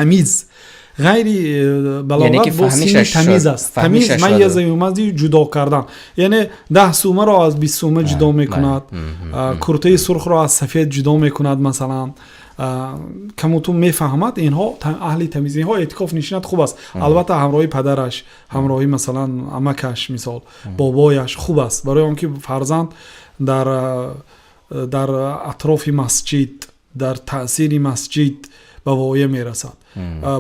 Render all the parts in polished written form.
تمیز غیر بلاغت با سین تمیز است. تمیز میزه یومدی جدا کردن، یعنی 10 سومه را از 20 سومه جدا میکند، کرته سرخ را از سفید جدا میکند. مثلا کموتون میفهمد اینها اهل تمیزی ها. اعتکاف نشینت خوب است، البته همراهی پدرش، همراهی مثلا عمکش، مثال بابایش خوب است، برای آنکه فرزند در اطراف مسجد، در تأثیر مسجد به وایه میرسد.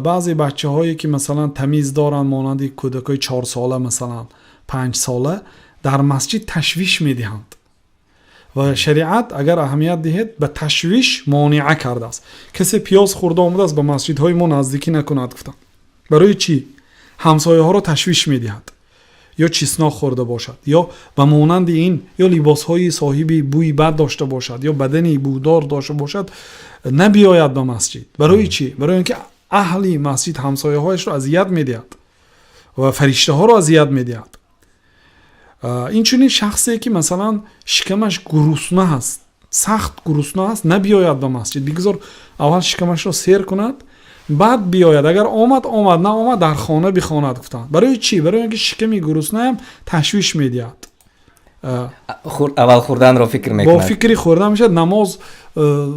بعضی بچه هایی که مثلا تمیز دارن، مانند کودکای 4 ساله مثلا 5 ساله، در مسجد تشویش میدهند و شریعت اگر اهمیت دهید به تشویش مانع کرده است. کسی پیاز خورده آمده است به مسجد های ما نزدیکی نکند گفتن. برای چی؟ همسایه ها رو تشویش میدهد، یا چیسناک خورده باشد، یا به مانند این، یا لباس های صاحبی بوی بد داشته باشد، یا بدنی بودار داشته باشد، نبیاید به مسجد. برای چی؟ برای اینکه اهل مسجد همسایه هایش رو اذیت میدهد و فرشته ها رو اذیت میدهد. این چنین شخصی که مثلا شکمش گرسنه هست، سخت گرسنه هست، نبیاید به مسجد، بگذار اول شکمش رو سیر کند بعد بیاید. اگر آمد نه آمد در خانه بخواند گفتند. برای چی؟ برای اینکه شکمی گرسنه هم تشویش میدهد. اول خوردن رو فکر میکند، با فکری خوردن میشد. نماز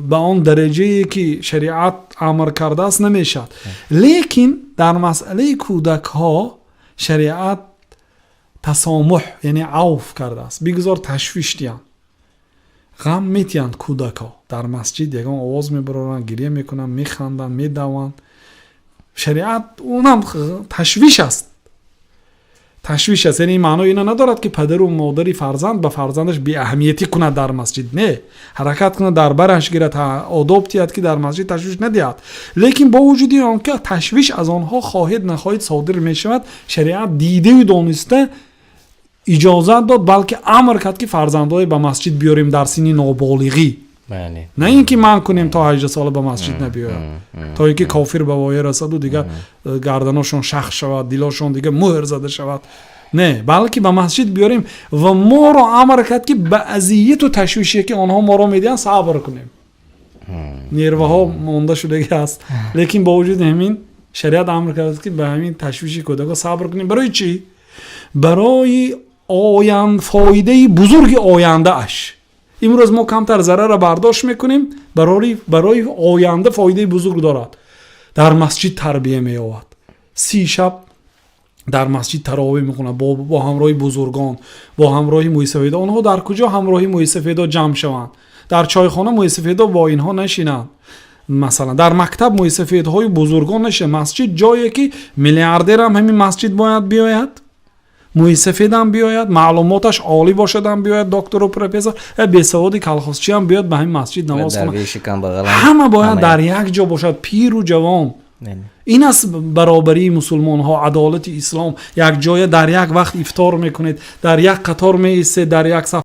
به آن درجه‌ای که شریعت امر کرده است نمیشد. لیکن در مسئله کودک ها شریعت تسامح یعنی عفو کرده است. بگذار تشویش دیان، غم میتیند کودک ها در مسجد یگان آواز میبرن، گریه میکنن، میخندن، میدوان. شریعت اونم تشویش است. تشویش است، یعنی این معنی اینا ندارد که پدر و مادری فرزند به فرزندش بی اهمیتی کند در مسجد. نه، حرکت کنه، در برش گیرد، آداب تیاد که در مسجد تشویش ندهد. لیکن با وجود این که تشویش از آنها خواهید نخواهید صادر میشود، شریعت دیده و دانسته اجازت داد، بلکه امر کرد که فرزندای به مسجد بیاریم در سن نابالغی. بله. نه اینکه من کنیم تا 18 ساله به مسجد نبیاید، تا اینکه کافر به وایه رسد و دیگه گردناشون شخ شود، دلاشون دیگه مهر زده شود. نه، بلکه به مسجد بیاریم و ما رو امر کرد که به اذیت و تشویشی که آنها ما رو میدن صبر کنیم. نیروها مونده شده است، لیکن با وجود همین شریعت امر کرد که به همین تشویشی کودک صبر کنیم. برای چی؟ برای فایده بزرگ آینده اش. امروز ما کمتر ضرر را برداشت میکنیم، برای آینده فایده بزرگ دارد. در مسجد تربیه می‌یابد، 30 شب در مسجد تراویح میکنه با همراهی بزرگان، با همراهی موسفیدا. آنها در کجا همراهی موسفیدا جمع شوند؟ در چایخانه موسفیدا با اینها نشینند. مثلا در مکتب موسفیدهای بزرگان نشه. مسجد جایی که میلیاردر هم همین مسجد باید بیاید، موسفید هم بیاید، معلوماتش عالی باشد هم بیاید، دکتر و پروفسور، بیسوادی کلخاسچی هم بیاد به همین مسجد نماز کنه. همه باید در یک جا باشد، پیر و جوان. این است برابری مسلمان ها، عدالت اسلام. یک جای در یک وقت افطار میکنید، در یک قطار میایستید، در یک صف